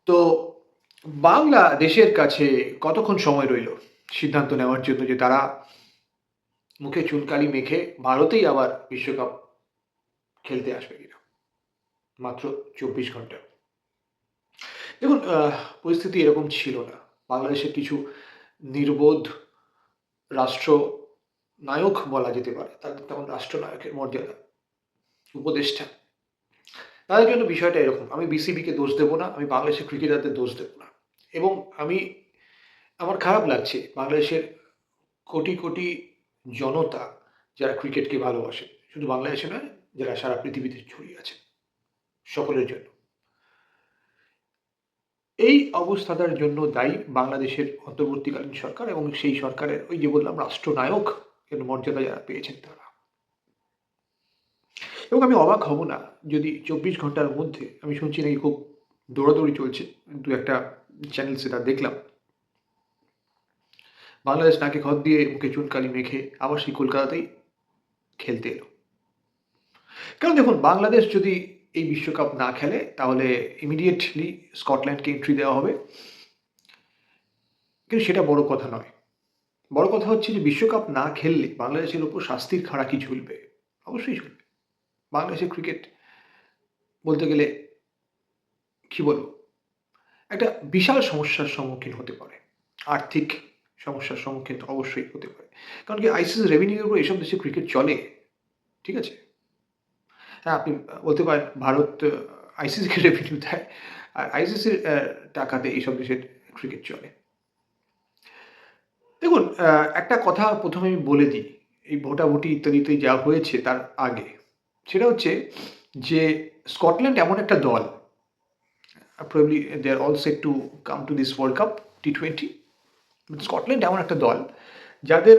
তো বাংলাদেশের কাছে কতক্ষণ সময় রইল সিদ্ধান্ত নেওয়ার জন্য যে তারা মুখে চুনকালি মেখে ভারতেই আবার বিশ্বকাপ খেলতে আসবে কিনা? মাত্র ২৪ ঘন্টা। দেখুন পরিস্থিতি এরকম ছিল না। বাংলাদেশের কিছু নির্বোধ রাষ্ট্রনায়ক বলা যেতে পারে। তাদের তেমন রাষ্ট্রনায়কের মর্যাদা, উপদেষ্টা। তাদের জন্য বিষয়টা এরকম। আমি বিসিবিকে দোষ দেব না, আমি বাংলাদেশের ক্রিকেটারদের দোষ দেব না। এবং আমি আমার খারাপ লাগছে বাংলাদেশের কোটি, কোটি জনতা যারা ক্রিকেটকে ভালোবাসে। শুধু বাংলাদেশে নয়, যারা সারা পৃথিবীতে ছড়িয়ে আছে। সকলের জন্য। এই অবস্থাটার জন্য দায়ী বাংলাদেশের অন্তর্বর্তীকালীন সরকার এবং সেই সরকারের ওই যে বললাম রাষ্ট্রনায়ক এর মর্যাদা যারা পেয়েছেন তারা। এবং আমি অবাক হব না যদি ২৪ ঘন্টার মধ্যে আমি শুনছি নাকি খুব দৌড়াদৌড়ি চলছে। ২-১ টা চ্যানেল সেটা দেখলাম। বাংলাদেশ নাকে খত দিয়ে মুখে চুনকালি মেখে আবার সেই কলকাতাতেই খেলতে এলো। কারণ দেখুন বাংলাদেশ যদি এই বিশ্বকাপ না খেলে তাহলে ইমিডিয়েটলি স্কটল্যান্ডকে এন্ট্রি দেওয়া হবে। কিন্তু সেটা বড় কথা নয়। বড় কথা হচ্ছে যে বিশ্বকাপ না খেললে বাংলাদেশের উপর শাস্তির খাড়া কি ঝুলবে? অবশ্যই ঝুলবে। বাংলাদেশের ক্রিকেট বলতে গেলে কি বলব? একটা বিশাল সমস্যার সম্মুখীন হতে পারে। আর্থিক সমস্যার সম্মুখীন তো অবশ্যই হতে পারে। কারণ কি আইসিসি রেভিনিউর উপর এসব দেশে ক্রিকেট চলে। ঠিক আছে? হ্যাঁ, আপনি বলতে পারেন ভারত আইসিসিকে রেভিনিউ দেয়। আর আইসিসির টাকাতে এইসব দেশের ক্রিকেট চলে। দেখুন একটা কথা ১ম এ আমি বলে দিই। এই ভোটাভুটি ইত্যাদিতে যা হয়েছে তার আগে। সেটা হচ্ছে যে স্কটল্যান্ড এমন একটা দল probably they are all set to come to this World Cup T20 Scotland এমন একটা দল যাদের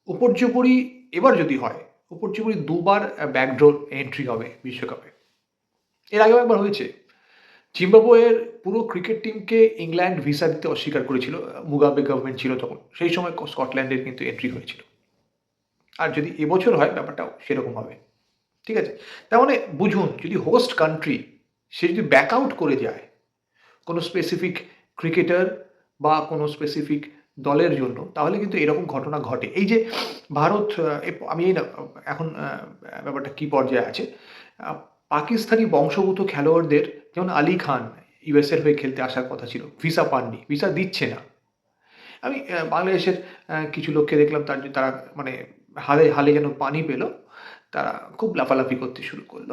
উপর্যুপরি এবার যদি হয় উপর্যুপরি ২ বার ব্যাকডোর এন্ট্রি হবে বিশ্বকাপে। এর আগেও একবার হয়েছে। জিম্বাবুয়ের পুরো ক্রিকেট টিমকে ইংল্যান্ড ভিসা দিতে অস্বীকার করেছিল। মুগাবে গভর্নমেন্ট ছিল তখন। সেই সময় স্কটল্যান্ডের কিন্তু এন্ট্রি হয়েছিল। আর যদি এবছর হয় ব্যাপারটাও সেরকম হবে। ঠিক আছে? তার মানে বুঝুন যদি হোস্ট কান্ট্রি সে যদি ব্যাক আউট করে যায় কোনো স্পেসিফিক ক্রিকেটার বা কোনো স্পেসিফিক দলের জন্য তাহলে কিন্তু এরকম ঘটনা ঘটে। এই যে ভারত আমি এই না এখন ব্যাপারটা কি পর্যায়ে আছে। আ পাকিস্তানি বংশোদ্ভূত খেলোয়াড়দের যেমন আলী খান ইউএস এর হয়ে খেলতে আসার কথা ছিল। ভিসা পাননি। ভিসা দিচ্ছে না। আমি বাংলাদেশের কিছু লোককে দেখলাম তারা মানে হালে, হালে যেন পানি পেল। তারা খুব লাফালাফি করতে শুরু করল।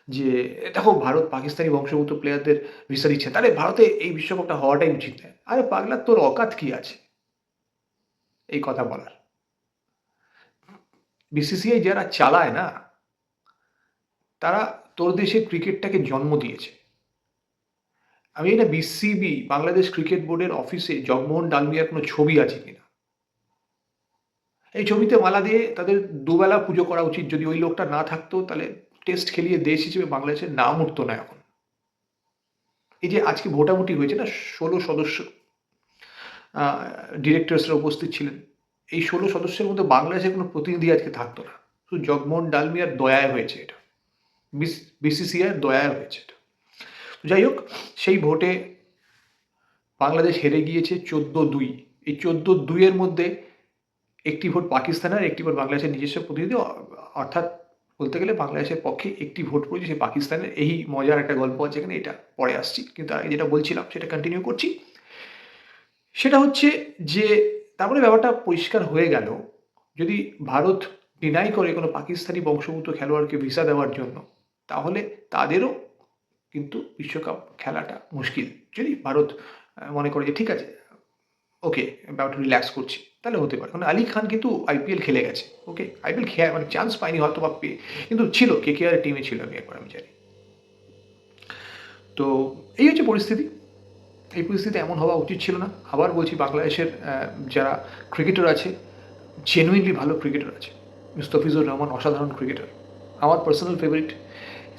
যে দেখো ভারত পাকিস্তানি বংশোদ্ভূত প্লেয়ারদের ভিসা দিচ্ছে না। তাহলে ভারতে এই বিশ্বকাপটা হওয়াটাই উচিত নয়। আরে পাগলা তোর অকাত কি আছে? এই কথা বলার। বিসিসিআই যারা চালায় না, তারা তোর দেশের ক্রিকেটটাকে জন্ম দিয়েছে। আমি জানি না বিসিবি বাংলাদেশ ক্রিকেট বোর্ডের অফিসে জগমোহন ডালমিয়ার কোনো ছবি আছে কিনা? এই ছবিতে মালা দিয়ে তাদের দুবেলা পুজো করা উচিত। যদি ওই লোকটা না থাকতো তাহলে টেস্ট খেলিয়ে দেশ হিসেবে বাংলাদেশের নাম উঠতো না এখন। এই যে আজকে ভোটাভুটি হয়েছে না ১৬ সদস্য আ ডিরেক্টরসরা উপস্থিত ছিলেন। এই ১৬ সদস্যের মধ্যে বাংলাদেশের কোনো প্রতিনিধি আজকে থাকতো না। শুধু জগমোহন ডালমিয়ার দয়ায় হয়েছে এটা। বিসিসিআইয়ের দয়ায় হয়েছে এটা। যাই হোক সেই ভোটে বাংলাদেশ হেরে গিয়েছে ১৪-২। এই ১৪-২ এর মধ্যে একটি ভোট পাকিস্তানের আর একটি ভোট বাংলাদেশের নিজস্ব প্রতিনিধি অর্থাৎ বলতে গেলে বাংলাদেশের পক্ষে একটি ভোট পড়েছে সেই পাকিস্তানের। এই মজার একটা গল্প আছে এখানে এটা পরে আসছি। কিন্তু আগে যেটা বলছিলাম সেটা কন্টিনিউ করছি। সেটা হচ্ছে যে তারপরে ব্যাপারটা পরিষ্কার হয়ে গেল যদি ভারত ডিনাই করে কোনো পাকিস্তানি বংশোদ্ভূত খেলোয়াড়কে ভিসা দেওয়ার জন্য তাহলে তাদেরও কিন্তু বিশ্বকাপ খেলাটা মুশকিল। যদি ভারত মনে করে যে ঠিক আছে ওকে ব্যাপারটা রিল্যাক্স করছি। তাহলে হতে পারে। কারণ আলী খান কিন্তু আইপিএল খেলে গেছে। ওকে? আইপিএল মানে চান্স পায়নি হয়তোবা পেয়ে কিন্তু ছিল কেকেআর এর টিমে ছিল আমি জানি। তো এই হচ্ছে পরিস্থিতি। এই পরিস্থিতি এমন হওয়া উচিত ছিল না। আবার বলছি বাংলাদেশের যারা ক্রিকেটার আছে, জেনুইনলি ভালো ক্রিকেটার আছে। মুস্তাফিজুর রহমান অসাধারণ ক্রিকেটার। আমার পার্সোনাল ফেভারিট।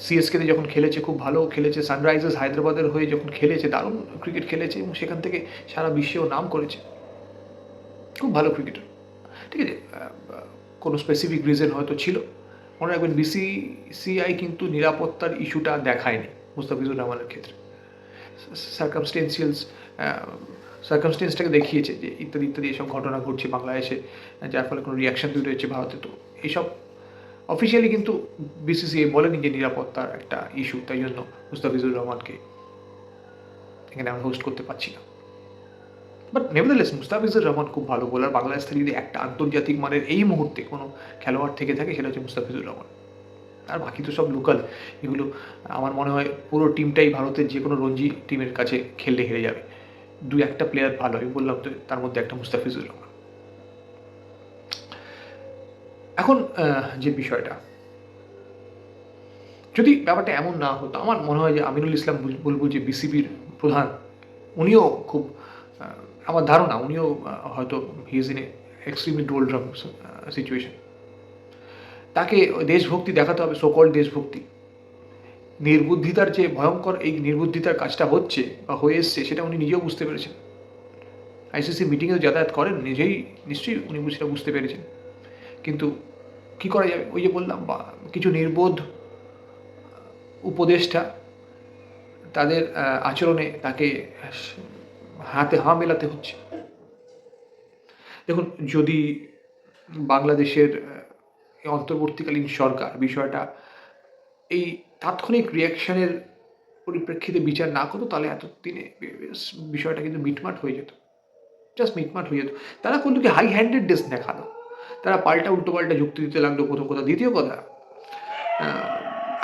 সিএসকেতে যখন খেলেছে খুব ভালো খেলেছে। সানরাইজার্স হায়দ্রাবাদের হয়ে যখন খেলেছে দারুণ ক্রিকেট খেলেছে এবং সেখান থেকে সারা বিশ্বেও নাম করেছে। খুব ভালো ক্রিকেটার। ঠিক আছে? কোনো স্পেসিফিক রিজন হয়তো ছিল। মনে রাখবেন বিসিসিআই কিন্তু নিরাপত্তার ইস্যুটা দেখায়নি মুস্তাফিজুর রহমানের ক্ষেত্রে। সার্কামস্টেন্সিয়ালস সার্কামস্টেন্সটাকে দেখিয়েছে যে ইত্যাদি ইত্যাদি এসব ঘটনা ঘটছে বাংলাদেশে, যার ফলে কোনো রিয়াকশন তৈরি হচ্ছে ভারতে। তো এইসব অফিসিয়ালি কিন্তু বিসিসিআই বলেনি যে নিরাপত্তার একটা ইস্যু, তাই জন্য মুস্তাফিজুর রহমানকে এখানে আমরা হোস্ট করতে পারছি না। বাট নেভারথেলেস মুস্তাফিজুর রহমান খুব ভালো বোলার। বাংলাদেশ থেকে যদি একটা আন্তর্জাতিক মানের এই মুহূর্তে কোনো খেলোয়াড় থেকে থাকে সেটা হচ্ছে মুস্তাফিজুর রহমান। আর বাকি তো সব লোকাল। এগুলো আমার মনে হয় পুরো টিমটাই ভারতের যে কোনো রঞ্জি টিমের কাছে খেললে হেরে যাবে। দু একটা প্লেয়ার ভালো, আমি বললাম তো তার মধ্যে একটা মুস্তাফিজুর রহমান। এখন যে বিষয়টা, যদি ব্যাপারটা এমন না হতো, আমার মনে হয় যে আমিনুল ইসলাম বুলবুল যে বিসিবির প্রধান, উনিও খুব আমার ধারণা উনিও হয়তো he is in a extremely doldrum situation. তাকে দেশভক্তি দেখাতে হবে, সোকল্ড দেশভক্তি। নির্বুদ্ধিতার যে ভয়ঙ্কর এই নির্বুদ্ধিতার কাজটা হচ্ছে বা হয়ে এসছে, সেটা উনি নিজেও বুঝতে পেরেছেন। আইসিসি মিটিংয়ে যাতায়াত করেন, নিজেই নিশ্চয়ই উনি সেটা বুঝতে পেরেছেন। কিন্তু কি করা যাবে, ওই যে বললাম, বা কিছু নির্বোধ উপদেষ্টা তাদের আচরণে তাকে হাতে হাঁ মেলাতে হচ্ছে। দেখুন, যদি বাংলাদেশের অন্তর্বর্তীকালীন সরকার বিষয়টা এই তাৎক্ষণিক রিয়াকশনের পরিপ্রেক্ষিতে বিচার না করতো, তাহলে এতদিনে বিষয়টা কিন্তু মিটমাট হয়ে যেত, জাস্ট মিটমাট হয়ে যেত। তারা কিন্তু কি হাই হ্যান্ডেডনেস দেখালো, তারা উল্টো পাল্টা যুক্তি দিতে লাগলো, প্রথম কথা। দ্বিতীয় কথা,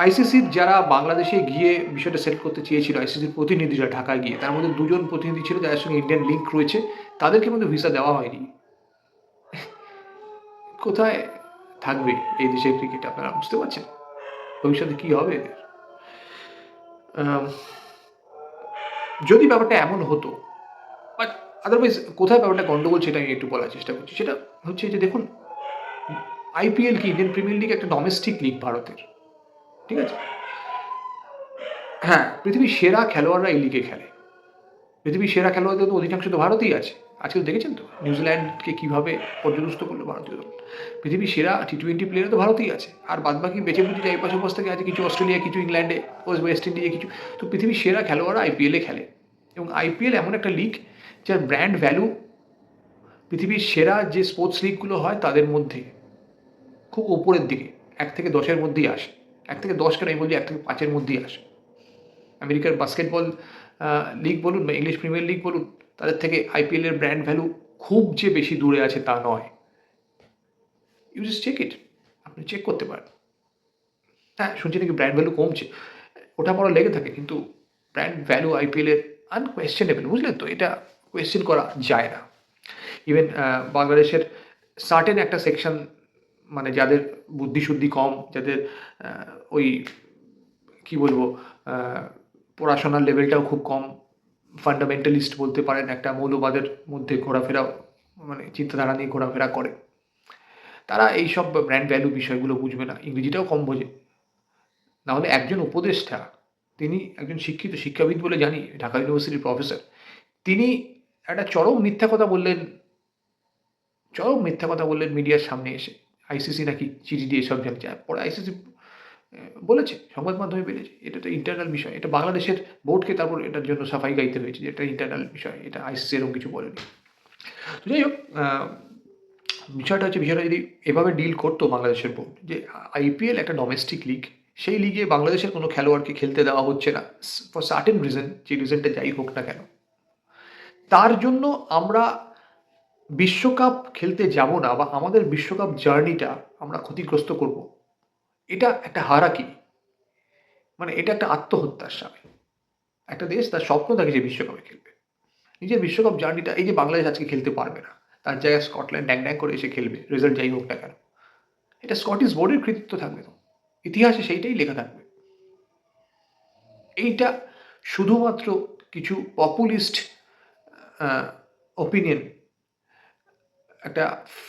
আইসিসির যারা বাংলাদেশে গিয়ে বিষয়টা সেট করতে চেয়েছিল, আইসিসির প্রতিনিধিরা ঢাকায় গিয়ে, তার মধ্যে দুজন প্রতিনিধি ছিল যাদের সঙ্গে ইন্ডিয়ান লিঙ্ক রয়েছে, তাদেরকে মধ্যে ভিসা দেওয়া হয়নি। কোথায় থাকবে এই দেশের ক্রিকেট, আপনারা বুঝতে পারছেন ভবিষ্যতে কি হবে এদের। যদি ব্যাপারটা এমন হতো, বাট আদারওয়াইজ কোথায় ব্যাপারটা গন্ডগোল সেটা আমি একটু বলার চেষ্টা করছি। সেটা হচ্ছে যে দেখুন, আইপিএল কি, ইন্ডিয়ান প্রিমিয়ার লিগ একটা ডোমেস্টিক লিগ ভারতের, ঠিক আছে? হ্যাঁ, পৃথিবীর সেরা খেলোয়াড়রা এই লিগে খেলে। পৃথিবীর সেরা খেলোয়াড়দের তো অধিকাংশ তো ভারতেই আছে। আজকে দেখেছেন তো নিউজিল্যান্ডকে কীভাবে পর্যদস্ত করলো ভারতীয় দল। পৃথিবীর সেরা টি-20 প্লেয়ার তো ভারতেই আছে, আর বাদবাকি বেঁচে বুঝে যায় এপাশ ওপাশ থেকে আছে, কিছু অস্ট্রেলিয়া, কিছু ইংল্যান্ডে, ওয়েস্ট ইন্ডিজে কিছু। তো পৃথিবীর সেরা খেলোয়াড়রা আইপিএলে খেলে, এবং আইপিএল এমন একটা লিগ যার ব্র্যান্ড ভ্যালু পৃথিবীর সেরা যে স্পোর্টস লিগগুলো হয় তাদের মধ্যে খুব ওপরের দিকে, 1 থেকে 10-এর মধ্যেই আসে। 1 থেকে 10 কেন, আমি বলছি 1 থেকে 5-এর মধ্যেই আসে। আমেরিকার বাস্কেটবল লিগ বলুন বা ইংলিশ প্রিমিয়ার লিগ বলুন, তাদের থেকে আইপিএলের ব্র্যান্ড ভ্যালু খুব যে বেশি দূরে আছে তা নয়। ইউ জাস্ট চেক ইট, আপনি চেক করতে পারেন। হ্যাঁ, শুনছি নাকি ব্র্যান্ড ভ্যালু কমছে, ওটা পড়া লেগে থাকে, কিন্তু ব্র্যান্ড ভ্যালু আইপিএলের আনকোয়েশ্চেনেবল, বুঝলেন তো? এটা কোয়েশ্চেন করা যায় না। ইভেন বাংলাদেশের সার্টেন একটা সেকশন, মানে যাদের বুদ্ধিশুদ্ধি কম, যাদের ওই কি বলবো, পড়াশোনার লেভেলটাও খুব কম, ফান্ডামেন্টালিস্ট বলতে পারেন, একটা মৌলবাদের মধ্যে ঘোরাফেরা, মানে চিন্তাধারা নিয়ে ঘোরাফেরা করে, তারা এইসব ব্র্যান্ড ভ্যালু বিষয়গুলো বুঝবে না, ইংরেজিটাও কম বোঝে। নাহলে একজন উপদেষ্টা, তিনি একজন শিক্ষিত শিক্ষাবিদ বলে জানি, ঢাকা ইউনিভার্সিটির প্রফেসর, তিনি একটা চরম মিথ্যা কথা বললেন মিডিয়ার সামনে এসে। আইসিসি নাকি চিঠি দিয়ে সব জানছে, পরে আইসিসি বলেছে, সংবাদ মাধ্যমে বেরিয়েছে, এটা তো ইন্টারনাল বিষয়, এটা বাংলাদেশের বোর্ডকে তারপর এটার জন্য সাফাই গাইতে হয়েছে যে এটা ইন্টারনাল বিষয়, এটা আইসিসি এরকম কিছু বলেনি। তো যাই হোক, বিষয়টা যদি এভাবে ডিল করতো বাংলাদেশের বোর্ড, যে আইপিএল একটা ডোমেস্টিক লিগ, সেই লিগে বাংলাদেশের কোনো খেলোয়াড়কে খেলতে দেওয়া হচ্ছে না ফর সার্টেন রিজন, যে রিজনটা যাই হোক না কেন, তার জন্য আমরা বিশ্বকাপ খেলতে যাব না, বা আমাদের বিশ্বকাপ জার্নিটা আমরা ক্ষতিগ্রস্ত করব, এটা একটা হারাকিরি, মানে এটা একটা আত্মহত্যার সামিল। একটা দেশ তার স্বপ্ন থাকে যে বিশ্বকাপে খেলবে, নিজের বিশ্বকাপ জার্নিটা, এই যে বাংলাদেশ আজকে খেলতে পারবে না, তার জায়গায় স্কটল্যান্ড ড্যাং ড্যাং করে এসে খেলবে, রেজাল্ট যাই হোক না কেন, এটা স্কটিশ বোর্ডের কৃতিত্ব থাকবে, তো ইতিহাসে সেইটাই লেখা থাকবে। এইটা শুধুমাত্র কিছু পপুলিস্ট ওপিনিয়ন, একটা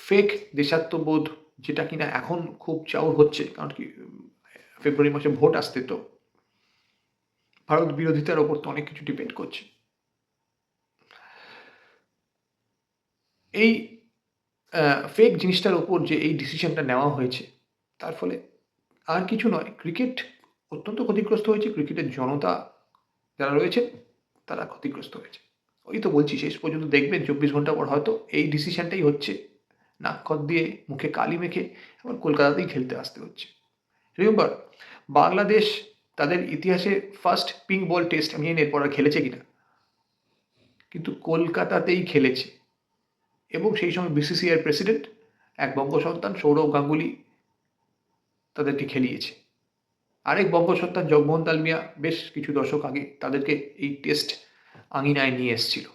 ফেক দেশাত্মবোধ, যেটা কিনা এখন খুব চাউর হচ্ছে, কারণ কি ফেব্রুয়ারি মাসে ভোট আসতে, তো ভারত বিরোধিতার ওপর তো অনেক কিছু ডিপেন্ড করছে। এই ফেক জিনিসটার ওপর যে এই ডিসিশনটা নেওয়া হয়েছে, তার ফলে আর কিছু নয়, ক্রিকেট অত্যন্ত ক্ষতিগ্রস্ত হয়েছে। ক্রিকেটের জনতা যারা রয়েছে তারা ক্ষতিগ্রস্ত হয়েছে। ওই তো বলছি, শেষ পর্যন্ত দেখবেন 24 ঘন্টা পর হয়তো এই ডিসিশনটাই হচ্ছে, নাক খত দিয়ে মুখে কালি মেখে আবার কলকাতাতেই খেলতে আসতে হচ্ছে। রিমেম্বার, বাংলাদেশ তাদের ইতিহাসে ফার্স্ট পিঙ্ক বল টেস্ট, আমি জানি না এরপর আর খেলেছে কিনা, কিন্তু কলকাতাতেই খেলেছে। এবং সেই সময় বিসিসিআইয়ের প্রেসিডেন্ট এক বঙ্গসন্তান সৌরভ গাঙ্গুলি তাদেরকে খেলিয়েছে। আরেক বঙ্গসন্তান জগমোহন দালমিয়া বেশ কিছু দশক আগে তাদেরকে এই টেস্ট আঙিনায় নিয়ে এসেছিল।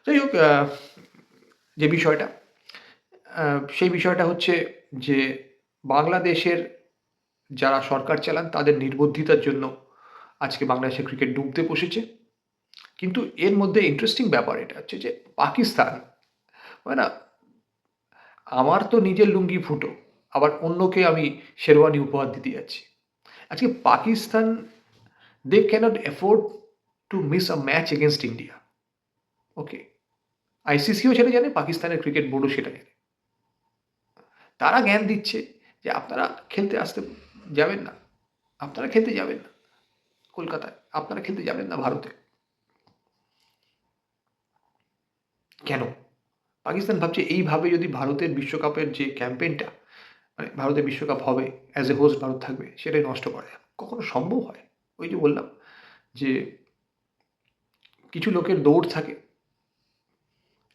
যাই হোক, যে বিষয়টা, সেই বিষয়টা হচ্ছে যে বাংলাদেশের যারা সরকার চালান তাদের নির্বুদ্ধিতার জন্য আজকে বাংলাদেশের ক্রিকেট ডুবতে বসেছে। কিন্তু এর মধ্যে ইন্টারেস্টিং ব্যাপার এটা হচ্ছে যে পাকিস্তান, মানে আমার তো নিজের লুঙ্গি ফুটো, আবার অন্যকে আমি শেরওয়ানি উপহার দিতে যাচ্ছি। আজকে Pakistan, they cannot afford to miss a match against India. Okay, আইসিসিও সেটা জানে, পাকিস্তানের ক্রিকেট বোর্ডও সেটা জানে। তারা জ্ঞান দিচ্ছে যে আপনারা খেলতে আসতে যাবেন না, আপনারা খেলতে যাবেন না কলকাতায়, আপনারা খেলতে যাবেন না ভারতে। কেন? পাকিস্তান ভাবছে এইভাবে যদি ভারতের বিশ্বকাপের যে ক্যাম্পেইনটা, মানে ভারতের বিশ্বকাপ হবে, অ্যাজ এ হোস্ট ভারত থাকবে, সেটাই নষ্ট করা যায়। কখনো সম্ভব হয়? ওই যে বললাম যে কিছু লোকের দৌড় থাকে,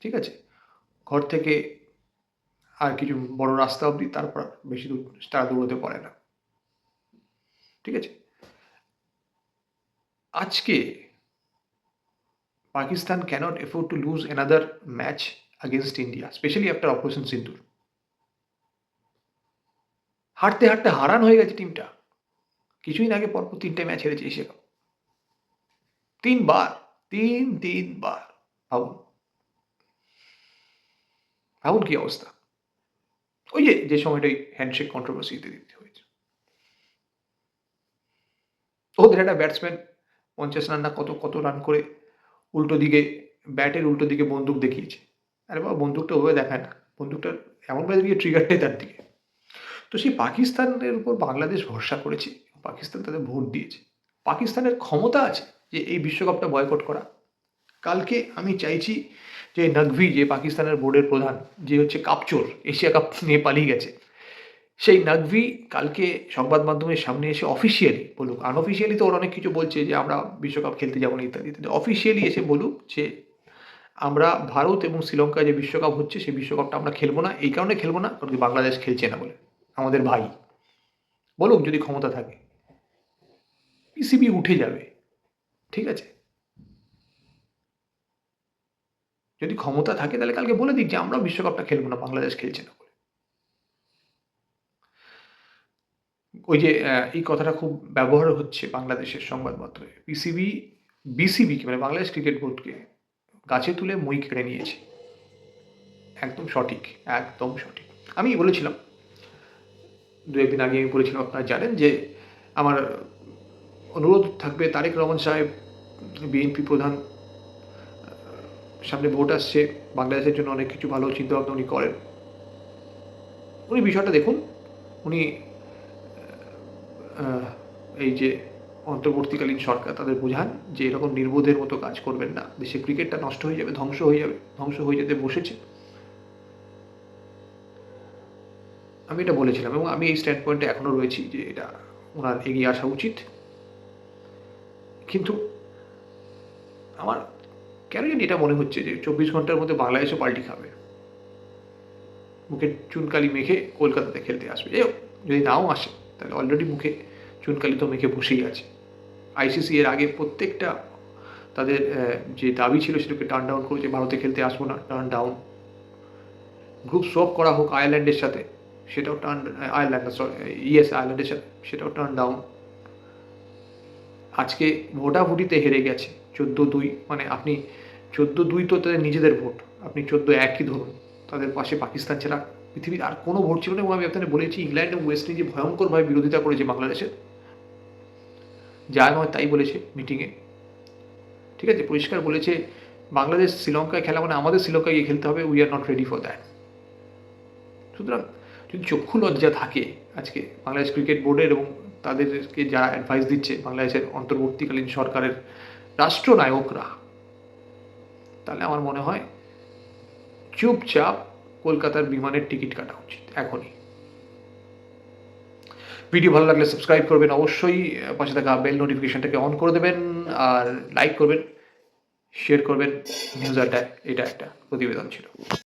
ঠিক আছে, ঘর থেকে আর কিছু বড় রাস্তা অবধি, তারপর বেশি দূর তারা দৌড়তে পারে না, ঠিক আছে। আজকে Pakistan cannot afford to lose another match against India, especially after Operation Sindoor. হারতে হারতে হারান হয়ে গেছে টিমটা। কিছুদিন আগে পরপর 3টে ম্যাচ হেরেছে এশিয়া কাপ, 3বার, তিনবার। ভাবুন ভাবুন কি অবস্থা। ওই যে সময়টাই হ্যান্ডশেক কন্ট্রোভার্সিতে দিতে হয়েছে। ওদের একটা ব্যাটসম্যান 50 রান না কত রান করে উল্টো দিকে, ব্যাটের উল্টো দিকে বন্দুক দেখিয়েছে। আরে বাবা, বন্দুকটা ওভাবে দেখায় না, বন্দুকটা এমনভাবে দিকে ট্রিগারটাই তার দিকে। তো সেই পাকিস্তানের উপর বাংলাদেশ ভরসা করেছে, পাকিস্তান তাদের ভোট দিয়েছে। পাকিস্তানের ক্ষমতা আছে যে এই বিশ্বকাপটা বয়কট করা। কালকে আমি চাইছি যে নকভি, যে পাকিস্তানের বোর্ডের প্রধান, যে হচ্ছে কাপচোর, এশিয়া কাপ নিয়ে পালিয়ে গেছে, সেই নকভি কালকে সংবাদ মাধ্যমের সামনে এসে অফিসিয়ালি বলুক। আনঅফিসিয়ালি তো ওর অনেক কিছু বলছে যে আমরা বিশ্বকাপ খেলতে যাবো না ইত্যাদি ইত্যাদি। অফিসিয়ালি এসে বলুক যে আমরা ভারত এবং শ্রীলঙ্কায় যে বিশ্বকাপ হচ্ছে সেই বিশ্বকাপটা আমরা খেলবো না। এই কারণে খেলবো না কারণ বাংলাদেশ খেলছে না বলে, আমাদের ভাই। বলুক যদি ক্ষমতা থাকে, পিসিবি উঠে যাবে, ঠিক আছে। যদি ক্ষমতা থাকে তাহলে কালকে বলে দিক যে আমরাও বিশ্বকাপটা খেলবো না, বাংলাদেশ খেলছে না বলে। ওই যে এই কথাটা খুব ব্যবহার হচ্ছে বাংলাদেশের সংবাদ মাধ্যমে। বিসিবিকে মানে বাংলাদেশ ক্রিকেট বোর্ডকে গাছে তুলে মই কেড়ে নিয়েছে। একদম সঠিক, একদম সঠিক। আমি বলেছিলাম, 2-1 দিন আগে আমি বলেছিলাম, আপনারা জানেন যে আমার অনুরোধ থাকবে তারেক রহমান সাহেব, বিএনপি প্রধান, সামনে ভোট আসছে, বাংলাদেশের জন্য অনেক কিছু ভালো চিন্তাভাবনা উনি করেন। উনি বিষয়টা দেখুন, উনি এই যে অন্তর্বর্তীকালীন সরকার তাদের বোঝান যে এরকম নির্বোধের মতো কাজ করবেন না, দেশে ক্রিকেটটা নষ্ট হয়ে যাবে, ধ্বংস হয়ে যেতে বসেছে। আমি এটা বলেছিলাম এবং আমি এই স্ট্যান্ড পয়েন্টে এখনও রয়েছি যে এটা ওনার এগিয়ে আসা উচিত। কিন্তু আমার কেন জানি এটা মনে হচ্ছে যে 24 ঘন্টার মধ্যে বাংলাদেশও পাল্টি খাবে, মুখে চুনকালি মেখে কলকাতাতে খেলতে আসবে। যদি নাও আসে তাহলে অলরেডি মুখে চুনকালি তো মেখে বসেই আছে। আইসিসি এর আগে প্রত্যেকটা তাদের যে দাবি ছিল সেটাকে টার্ন ডাউন করেছে, ভারতে খেলতে আসবো না, টার্ন ডাউন। গ্রুপ সোয়াপ করা হোক আয়ারল্যান্ডের সাথে, সেটাও আয়ারল্যান্ডের সাথে, সেটাও টার্ন ডাউন। আজকে ভোটাভুটিতে হেরে গেছে 14-2, মানে আপনি 14-2 তো তাদের নিজেদের ভোট, আপনি 14-1ই ধরুন, তাদের পাশে পাকিস্তান ছাড়া পৃথিবীর আর কোনো ভোট ছিল না। এবং আমি আপনাদের বলেছি ইংল্যান্ড এবং ওয়েস্ট ইন্ডিজ ভয়ঙ্করভাবে বিরোধিতা করেছে বাংলাদেশের, যা নয় তাই বলেছে মিটিংয়ে, ঠিক আছে, পরিষ্কার বলেছে বাংলাদেশ শ্রীলঙ্কায় খেলা মানে আমাদের শ্রীলঙ্কায় গিয়ে খেলতে হবে, we are not ready for that. সুতরাং যদি চক্ষু লজ্জা থাকে আজকে বাংলাদেশ ক্রিকেট বোর্ডের এবং তাদেরকে যারা অ্যাডভাইস দিচ্ছে বাংলাদেশের অন্তর্বর্তীকালীন সরকারের রাষ্ট্রনায়করা, তাহলে আমার মনে হয় চুপচাপ কলকাতার বিমানের টিকিট কাটা উচিত এখনই। ভিডিও ভালো লাগলে সাবস্ক্রাইব করবেন অবশ্যই, পাশে থাকা বেল নোটিফিকেশনটাকে অন করে দেবেন, আর লাইক করবেন, শেয়ার করবেন। নিউজ আড্ডায় এটা একটা প্রতিবেদন ছিল।